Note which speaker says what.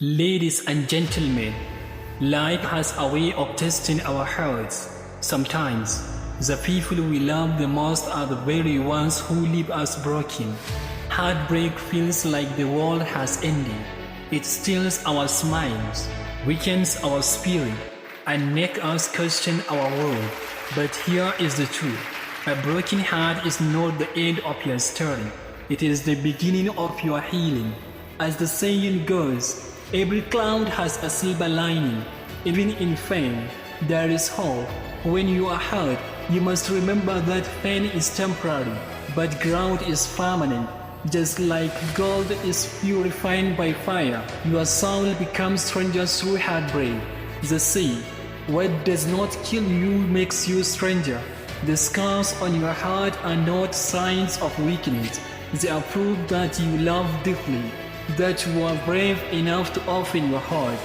Speaker 1: Ladies and gentlemen, life has a way of testing our hearts. Sometimes, the people we love the most are the very ones who leave us broken. Heartbreak feels like the world has ended. It steals our smiles, weakens our spirit, and makes us question our world. But here is the truth. A broken heart is not the end of your story. It is the beginning of your healing. As the saying goes, every cloud has a silver lining. Even in pain, there is hope. When you are hurt, you must remember that pain is temporary, but growth is permanent. Just like gold is purified by fire, your soul becomes stronger through heartbreak. The sea, what does not kill you makes you stronger. The scars on your heart are not signs of weakness. They are proof that you love deeply, that you are brave enough to open your heart.